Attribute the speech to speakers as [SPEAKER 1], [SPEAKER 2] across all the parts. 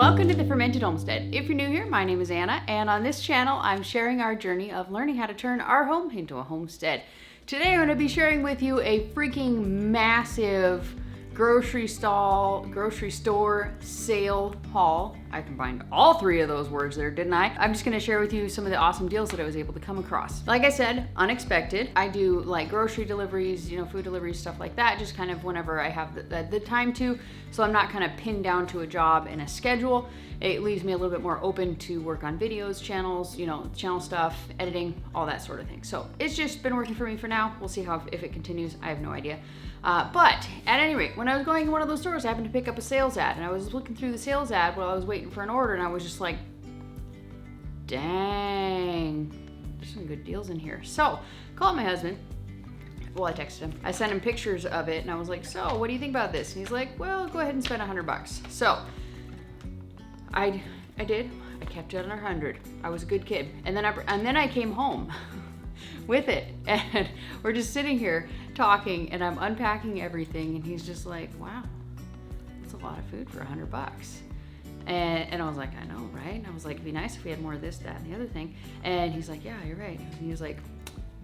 [SPEAKER 1] Welcome to the Fermented Homestead. If you're new here, my name is Anna, and on this channel, I'm sharing our journey of learning how to turn our home into a homestead. Today, I'm going to be sharing with you a freaking massive grocery store sale haul. I combined all three of those words there, didn't I? I'm just going to share with you some of the awesome deals that I was able to come across. Like I said, unexpected. I do like grocery deliveries, food deliveries, stuff like that, just kind of whenever I have the time to. So I'm not kind of pinned down to a job and a schedule. It leaves me a little bit more open to work on videos, channels, channel stuff, editing, all that sort of thing. So it's just been working for me for now. We'll see if it continues. I have no idea. But at any rate, when I was going to one of those stores, I happened to pick up a sales ad, and I was looking through the sales ad while I was waiting for an order, and I was just like, dang, there's some good deals in here. So called my husband. Well, I texted him. I sent him pictures of it, and I was like, so what do you think about this? And he's like, well, go ahead and spend $100. So I did. I kept it under 100. I was a good kid. And then I came home with it, and we're just sitting here talking, and I'm unpacking everything, and he's just like, wow, that's a lot of food for $100. And I was like, I know, right? And I was like, it'd be nice if we had more of this, that, and the other thing. And he's like, yeah, you're right. And he was like,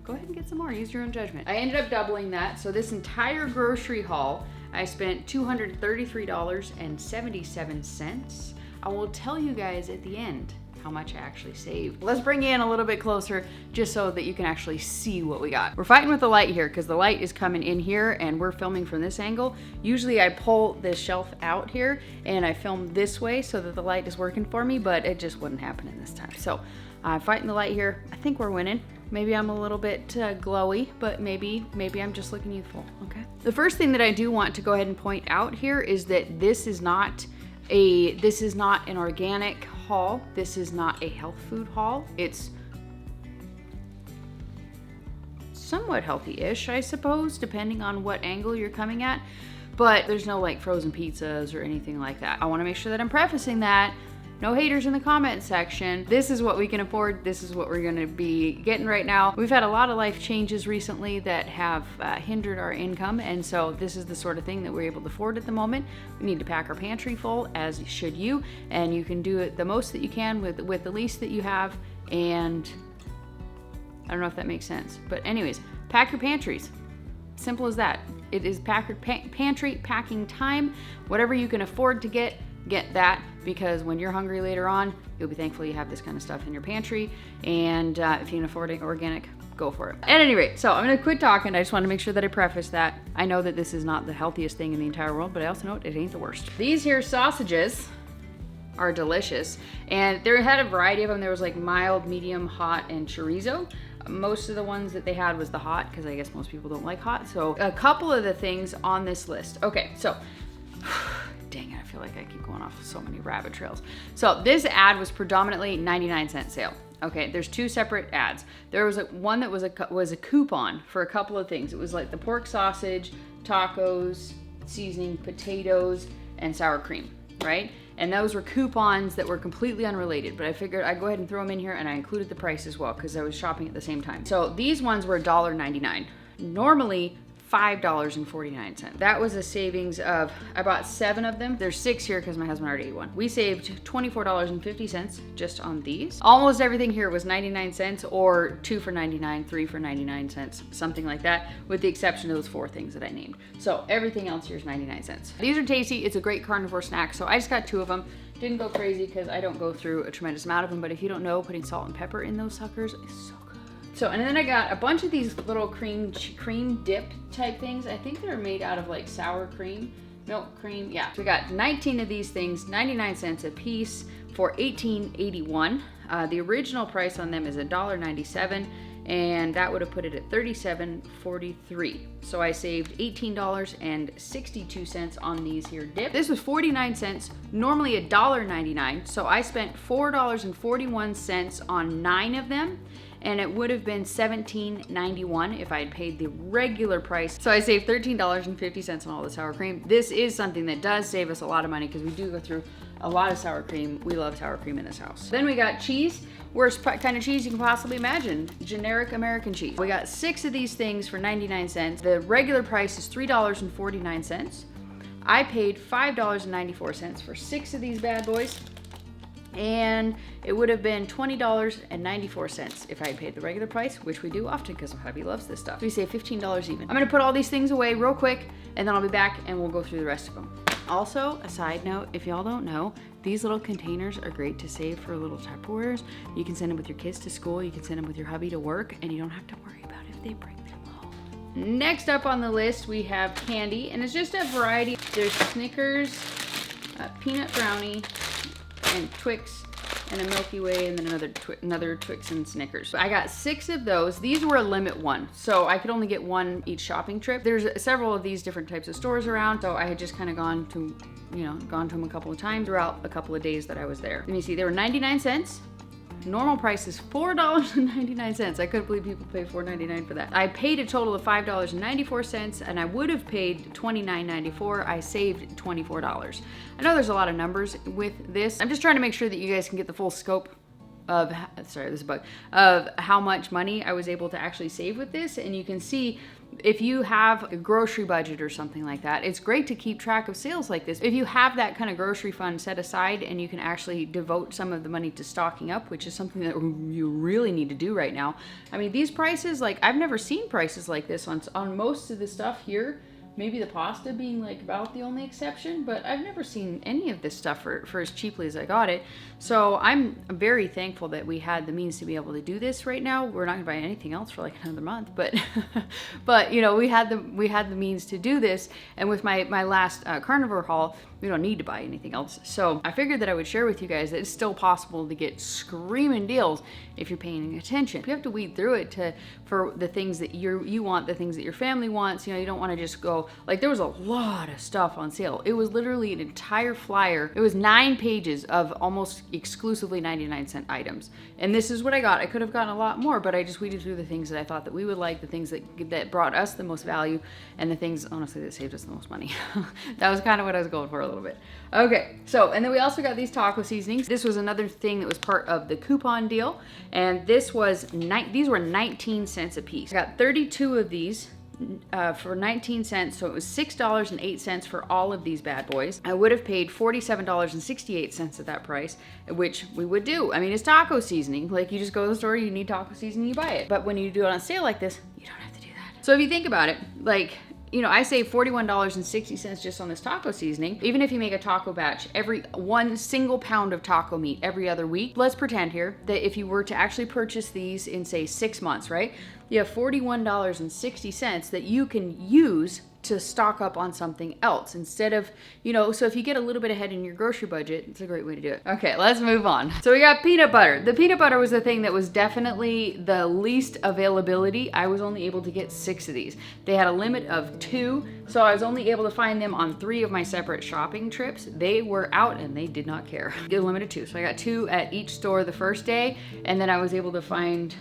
[SPEAKER 1] go ahead and get some more, use your own judgment. I ended up doubling that. So this entire grocery haul, I spent $233.77. I will tell you guys at the end how much I actually saved. Let's bring you in a little bit closer just so that you can actually see what we got. We're fighting with the light here because the light is coming in here and we're filming from this angle. Usually I pull this shelf out here and I film this way so that the light is working for me, but it just wasn't happening this time. So I'm fighting the light here. I think we're winning. Maybe I'm a little bit glowy, but maybe I'm just looking youthful, okay? The first thing that I do want to go ahead and point out here is that this is not an organic haul. This is not a health food haul. It's somewhat healthy-ish, I suppose, depending on what angle you're coming at. But there's no like frozen pizzas or anything like that. I want to make sure that I'm prefacing that. No haters in the comment section. This is what we can afford. This is what we're gonna be getting right now. We've had a lot of life changes recently that have hindered our income, and so this is the sort of thing that we're able to afford at the moment. We need to pack our pantry full, as should you, and you can do it the most that you can with the least that you have, and I don't know if that makes sense. But anyways, pack your pantries. Simple as that. It is pantry packing time. Whatever you can afford to get that, because when you're hungry later on, you'll be thankful you have this kind of stuff in your pantry. And if you can afford it organic, go for it. At any rate, so I'm gonna quit talking. I just want to make sure that I preface that. I know that this is not the healthiest thing in the entire world, but I also know it ain't the worst. These here sausages are delicious, and they had a variety of them. There was like mild, medium, hot, and chorizo. Most of the ones that they had was the hot, because I guess most people don't like hot. So a couple of the things on this list. Okay, so dang it, I feel like I keep going off so many rabbit trails. So this ad was predominantly 99-cent sale. Okay, there's two separate ads. There was one that was a coupon for a couple of things. It was like the pork sausage, tacos, seasoning, potatoes, and sour cream, right? And those were coupons that were completely unrelated, but I figured I'd go ahead and throw them in here, and I included the price as well because I was shopping at the same time. So these ones were $1.99. Normally, $5.49. That was a savings of, I bought 7 of them. There's 6 here because my husband already ate one. We saved $24.50 just on these. Almost everything here was 99 cents or 2 for 99, 3 for 99 cents, something like that, with the exception of those 4 things that I named. So everything else here is 99 cents. These are tasty. It's a great carnivore snack. So I just got 2 of them. Didn't go crazy because I don't go through a tremendous amount of them, but if you don't know, putting salt and pepper in those suckers is so good. So, and then I got a bunch of these little cream dip type things. I think they're made out of like sour cream, milk cream. Yeah, so we got 19 of these things, 99 cents a piece for $18.81. The original price on them is $1.97, and that would have put it at $37.43. So I saved $18.62 on these here dips. This was 49 cents, normally $1.99. So I spent $4.41 on 9 of them, and it would have been $17.91 if I had paid the regular price. So I saved $13.50 on all the sour cream. This is something that does save us a lot of money because we do go through a lot of sour cream. We love sour cream in this house. Then we got cheese. Worst kind of cheese you can possibly imagine. Generic American cheese. We got 6 of these things for 99 cents. The regular price is $3.49. I paid $5.94 for 6 of these bad boys. And it would have been $20.94 if I had paid the regular price, which we do often because hubby loves this stuff. We save $15 even. I'm gonna put all these things away real quick, and then I'll be back and we'll go through the rest of them. Also, a side note, if y'all don't know, these little containers are great to save for little Tupperwares. You can send them with your kids to school, you can send them with your hubby to work, and you don't have to worry about if they bring them home. Next up on the list, we have candy, and it's just a variety. There's Snickers, peanut brownie, and Twix, and a Milky Way, and then another Twix and Snickers. I got 6 of those. These were a limit one, so I could only get one each shopping trip. There's several of these different types of stores around, so I had just kind of gone to them a couple of times throughout a couple of days that I was there. Let me see, they were 99 cents. Normal price is $4.99. I couldn't believe people pay $4.99 for that. I paid a total of $5.94, and I would have paid $29.94. I saved $24. I know there's a lot of numbers with this. I'm just trying to make sure that you guys can get the full scope of, sorry, this is a bug, of how much money I was able to actually save with this. And you can see, if you have a grocery budget or something like that, it's great to keep track of sales like this. If you have that kind of grocery fund set aside and you can actually devote some of the money to stocking up, which is something that you really need to do right now. I mean, these prices, like, I've never seen prices like this on most of the stuff here. Maybe the pasta being like about the only exception, but I've never seen any of this stuff for as cheaply as I got it. So I'm very thankful that we had the means to be able to do this right now. We're not gonna buy anything else for like another month, but but you know, we had the means to do this. And with my last carnivore haul, we don't need to buy anything else. So I figured that I would share with you guys that it's still possible to get screaming deals if you're paying attention. You have to weed through it for the things that you want, the things that your family wants. You know, you don't want to just go, like, there was a lot of stuff on sale. It was literally an entire flyer. It was 9 pages of almost exclusively 99-cent items. And this is what I got. I could have gotten a lot more, but I just weeded through the things that I thought that we would like, the things that brought us the most value, and the things, honestly, that saved us the most money. That was kind of what I was going for a little bit. Okay, so, and then we also got these taco seasonings. This was another thing that was part of the coupon deal, and these were 19 cents a piece. I got 32 of these for 19 cents, so it was $6.08 for all of these bad boys. I would have paid $47.68 at that price, which we would do. I mean, it's taco seasoning. Like, you just go to the store, you need taco seasoning, you buy it. But when you do it on sale like this, you don't have to do that. So if you think about it, like, you know, I save $41.60 just on this taco seasoning. Even if you make a taco batch, every 1 single pound of taco meat every other week, let's pretend here that if you were to actually purchase these in, say, 6 months, right? You have $41.60 that you can use to stock up on something else instead of, you know, so if you get a little bit ahead in your grocery budget, it's a great way to do it. Okay, let's move on. So we got peanut butter. The peanut butter was the thing that was definitely the least availability. I was only able to get 6 of these. They had a limit of 2, so I was only able to find them on 3 of my separate shopping trips. They were out and they did not care. They were limited 2, so I got 2 at each store the first day, and then I was able to find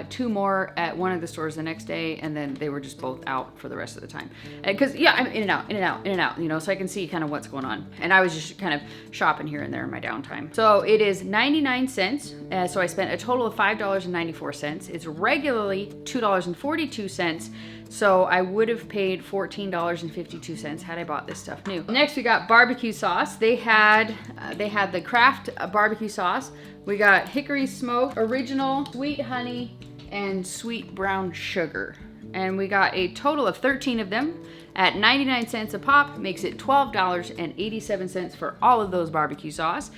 [SPEAKER 1] 2 more at one of the stores the next day, and then they were just both out for the rest of the time. Because, yeah, I'm in and out, you know, so I can see kind of what's going on. And I was just kind of shopping here and there in my downtime. So it is 99 cents, so I spent a total of $5.94. It's regularly $2.42, so I would have paid $14.52 had I bought this stuff new. Next, we got barbecue sauce. They had the Kraft barbecue sauce. We got hickory smoke, original, sweet honey, and sweet brown sugar. And we got a total of 13 of them at 99 cents a pop, makes it $12.87 for all of those barbecue sauce.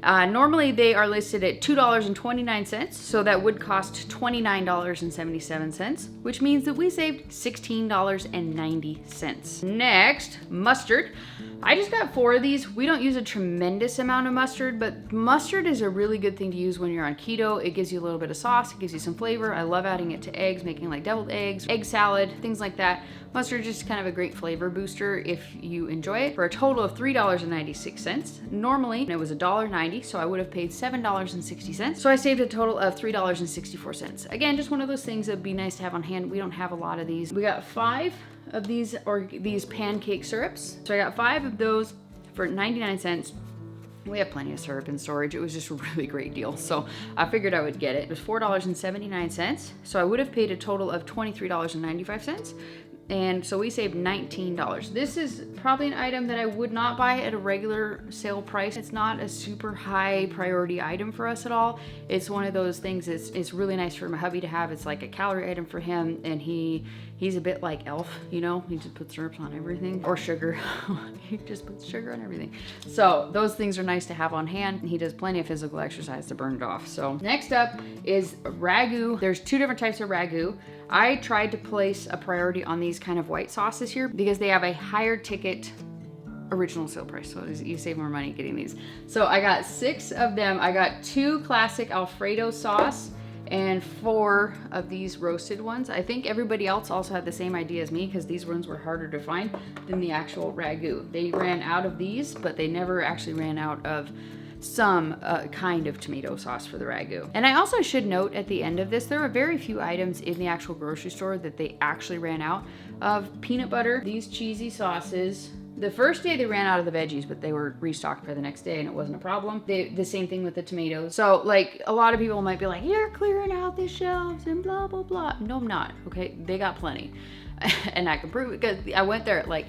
[SPEAKER 1] Normally they are listed at $2.29, so that would cost $29.77, which means that we saved $16.90. Next, mustard. I just got 4 of these. We don't use a tremendous amount of mustard, but mustard is a really good thing to use when you're on keto. It gives you a little bit of sauce, it gives you some flavor. I love adding it to eggs, making like deviled eggs, egg salad, things like that. Mustard is just kind of a great flavor booster if you enjoy it, for a total of $3.96. Normally it was $1.90, so I would have paid $7.60. So I saved a total of $3.64. Again, just one of those things that would be nice to have on hand. We don't have a lot of these. We got 5 of these pancake syrups. So I got 5 of those for 99 cents. We have plenty of syrup in storage. It was just a really great deal, so I figured I would get it. It was $4.79, so I would have paid a total of $23.95. And so we saved $19. This is probably an item that I would not buy at a regular sale price. It's not a super high priority item for us at all. It's one of those things, it's really nice for my hubby to have. It's like a calorie item for him, and he's a bit like Elf, you know? He just puts syrups on everything, or sugar. He just puts sugar on everything. So those things are nice to have on hand. He does plenty of physical exercise to burn it off. So next up is ragu. There's two different types of ragu. I tried to place a priority on these kind of white sauces here because they have a higher ticket original sale price, so you save more money getting these. So I got 6 of them. I got 2 classic Alfredo sauce and 4 of these roasted ones. I think everybody else also had the same idea as me because these ones were harder to find than the actual ragu. They ran out of these, but they never actually ran out of some kind of tomato sauce for the ragu. And I also should note at the end of this, there are very few items in the actual grocery store that they actually ran out of. Peanut butter, these cheesy sauces. The first day they ran out of the veggies, but they were restocked for the next day and it wasn't a problem. The same thing with the tomatoes. So like a lot of people might be like, you're clearing out the shelves and blah, blah, blah. No, I'm not, okay? They got plenty. And I can prove it because I went there at like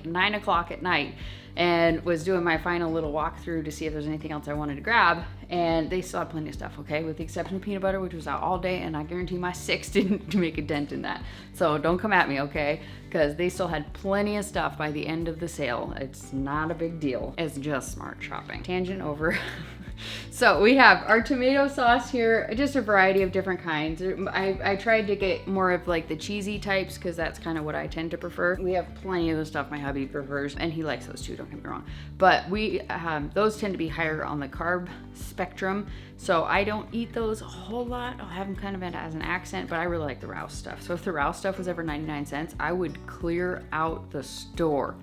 [SPEAKER 1] 9 o'clock at night and was doing my final little walkthrough to see if there's anything else I wanted to grab, and they still had plenty of stuff, okay, with the exception of peanut butter, which was out all day, and I guarantee my 6 didn't make a dent in that. So don't come at me, okay, because they still had plenty of stuff by the end of the sale. It's not a big deal. It's just smart shopping. Tangent over. So we have our tomato sauce here, just a variety of different kinds. I tried to get more of like the cheesy types because that's kind of what I tend to prefer. We have plenty of the stuff my hubby prefers, and he likes those too, don't get me wrong. But those tend to be higher on the carb spectrum, so I don't eat those a whole lot. I'll have them kind of as an accent, but I really like the Rouse stuff. So if the Rouse stuff was ever 99 cents, I would clear out the store.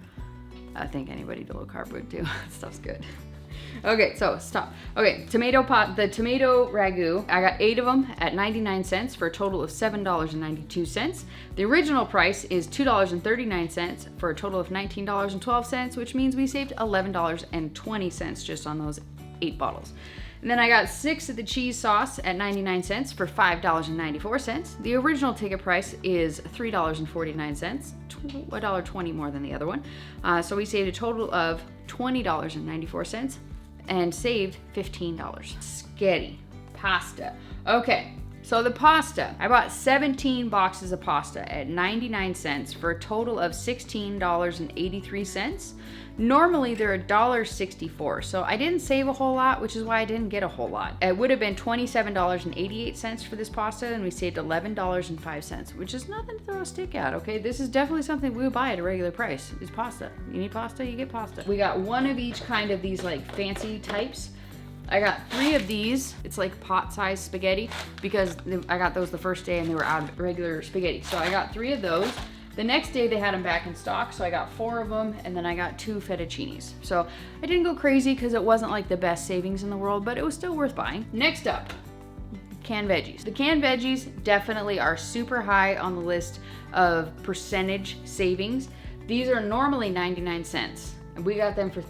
[SPEAKER 1] I think anybody low carb would too. Stuff's good. Okay, so stop. Okay, the tomato ragu, I got 8 of them at 99 cents for a total of $7.92. The original price is $2.39 for a total of $19.12, which means we saved $11.20 just on those 8 bottles. And then I got 6 of the cheese sauce at 99 cents for $5.94. The original ticket price is $3.49, $1.20 more than the other one. So we saved a total of $20.94 and saved $15. Spaghetti, pasta. Okay, so the pasta. I bought 17 boxes of pasta at 99 cents for a total of $16.83. Normally they're $1.64, so I didn't save a whole lot, which is why I didn't get a whole lot. It would have been $27.88 for this pasta, and we saved $11.05, which is nothing to throw a stick at, okay? This is definitely something we would buy at a regular price, is pasta. You need pasta, you get pasta. We got 1 of each kind of these like fancy types. I got 3 of these. It's like pot-sized spaghetti because I got those the first day and they were out of regular spaghetti. So I got 3 of those. The next day they had them back in stock, so I got 4 of them, and then I got 2 fettuccinis. So I didn't go crazy because it wasn't like the best savings in the world, but it was still worth buying. Next up, canned veggies. The canned veggies definitely are super high on the list of percentage savings. These are normally 99 cents, and we got them for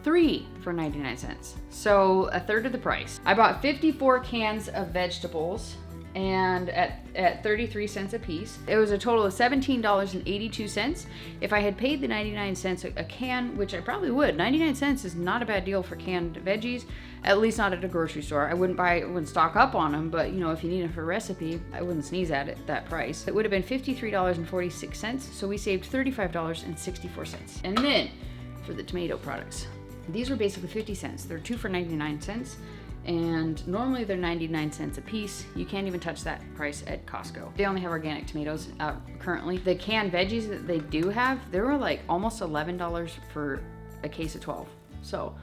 [SPEAKER 1] 3 for 99 cents. So a third of the price. I bought 54 cans of vegetables and at 33 cents a piece. It was a total of $17.82. If I had paid the 99 cents a can, which I probably would, 99 cents is not a bad deal for canned veggies, at least not at a grocery store. I wouldn't stock up on them, but you know, if you need them for a recipe, I wouldn't sneeze at it, that price. It would have been $53.46, so we saved $35.64. And then for the tomato products, these were basically 50 cents. They're 2 for 99 cents. And normally they're 99 cents a piece. You can't even touch that price at Costco. They only have organic tomatoes currently. The canned veggies that they do have, they were like almost $11 for a case of 12. So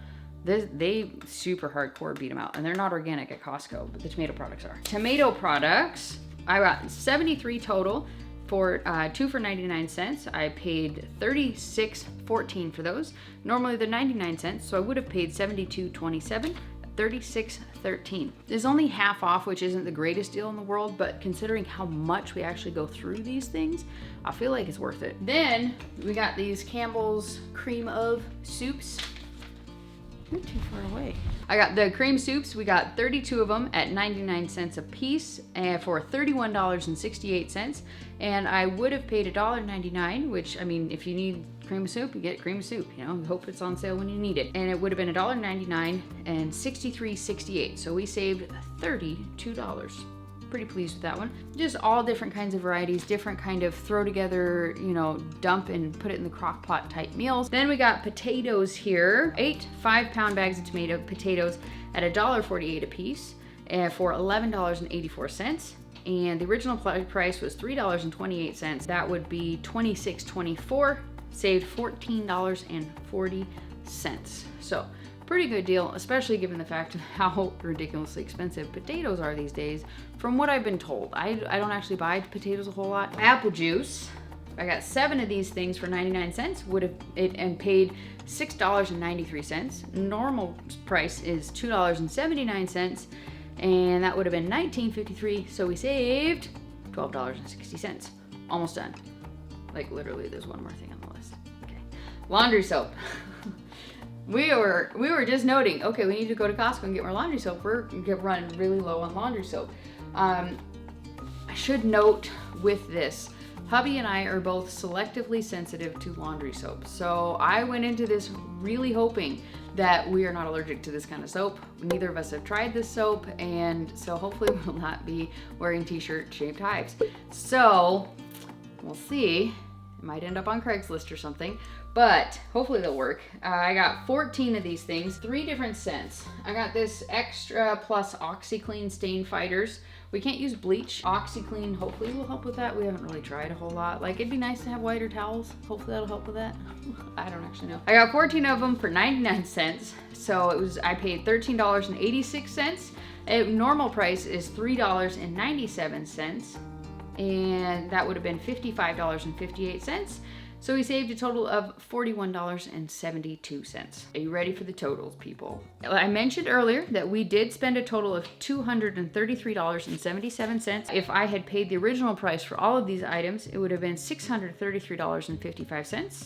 [SPEAKER 1] they super hardcore beat them out. And they're not organic at Costco, but the tomato products are. Tomato products, I got 73 total for 2 for 99 cents. I paid $36.14 for those. Normally they're 99 cents, so I would have paid $72.27. $36.13. It's only half off, which isn't the greatest deal in the world, but considering how much we actually go through these things, I feel like it's worth it. Then we got these Campbell's cream of soups. You're too far away. I got the cream soups. We got 32 of them at 99 cents a piece and for $31.68. And I would have paid $1.99, which, I mean, if you need cream soup, you get cream soup, you know, hope it's on sale when you need it. And it would have been $1.99 and $63.68. So we saved $32. Pretty pleased with that one. Just all different kinds of varieties, different kind of throw together, you know, dump and put it in the crock pot type meals. Then we got potatoes here. 8 5-pound bags of potatoes at $1.48 a piece for $11.84. And the original price was $3.28. That would be $26.24. Saved $14.40. So pretty good deal, especially given the fact of how ridiculously expensive potatoes are these days. From what I've been told, I don't actually buy potatoes a whole lot. Apple juice, I got 7 of these things for 99 cents, and paid $6.93. Normal price is $2.79, and that would have been $19.53. So we saved $12.60. Almost done. Like literally, there's one more thing on the list. Okay, laundry soap. We were just noting, okay, we need to go to Costco and get more laundry soap. We're running really low on laundry soap. I should note with this, hubby and I are both selectively sensitive to laundry soap. So I went into this really hoping that we are not allergic to this kind of soap. Neither of us have tried this soap, and so hopefully we'll not be wearing t-shirt shaped hives. So we'll see. It might end up on Craigslist or something, but hopefully they'll work. I got 14 of these things, 3 different scents. I got this Extra Plus OxyClean Stain Fighters. We can't use bleach. OxyClean hopefully will help with that. We haven't really tried a whole lot. Like, it'd be nice to have whiter towels. Hopefully that'll help with that. I don't actually know. I got 14 of them for 99 cents. So I paid $13.86. Normal price is $3.97. And that would have been $55.58. So we saved a total of $41.72. Are you ready for the totals, people? I mentioned earlier that we did spend a total of $233.77. If I had paid the original price for all of these items, it would have been $633.55.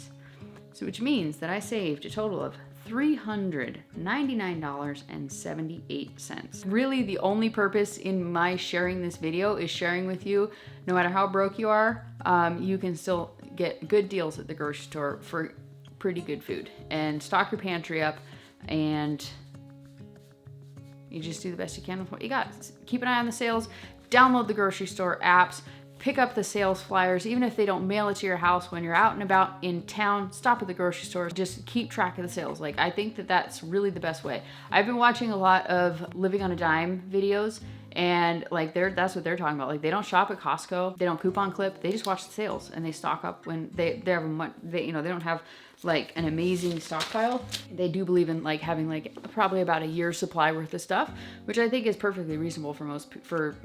[SPEAKER 1] So which means that I saved a total of $399.78. Really, the only purpose in my sharing this video is sharing with you, no matter how broke you are, you can still get good deals at the grocery store for pretty good food. And stock your pantry up, and you just do the best you can with what you got. Keep an eye on the sales, download the grocery store apps, pick up the sales flyers, even if they don't mail it to your house when you're out and about in town, stop at the grocery store, just keep track of the sales. Like, I think that that's really the best way. I've been watching a lot of Living on a Dime videos, and like that's what they're talking about. Like, they don't shop at Costco, they don't coupon clip, they just watch the sales and they stock up when they don't have like an amazing stockpile. They do believe in like having like probably about a year's supply worth of stuff, which I think is perfectly reasonable for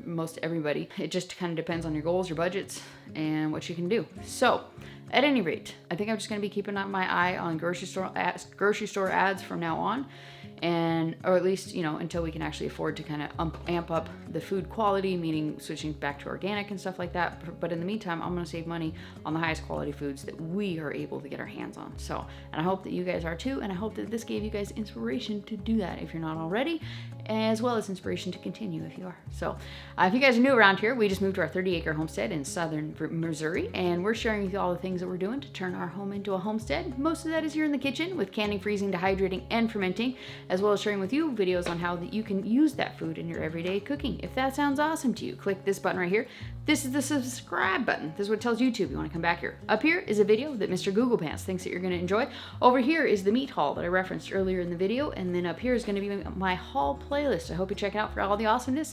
[SPEAKER 1] most everybody. It just kind of depends on your goals, your budgets, and what you can do. So at any rate, I think I'm just going to be keeping my eye on grocery store ads from now on, or at least, until we can actually afford to kind of amp up the food quality, meaning switching back to organic and stuff like that. But in the meantime, I'm going to save money on the highest quality foods that we are able to get our hands on. So, and I hope that you guys are too, and I hope that this gave you guys inspiration to do that if you're not already, as well as inspiration to continue if you are. So, if you guys are new around here, we just moved to our 30-acre homestead in southern Missouri, and we're sharing with you all the things that we're doing to turn our home into a homestead. Most of that is here in the kitchen with canning, freezing, dehydrating, and fermenting, as well as sharing with you videos on how that you can use that food in your everyday cooking. If that sounds awesome to you, click this button right here. This is the subscribe button. This is what tells YouTube you want to come back here. Up here is a video that Mr. Google Pants thinks that you're going to enjoy. Over here is the meat haul that I referenced earlier in the video, and then up here is going to be my haul playlist. I hope you check it out for all the awesomeness.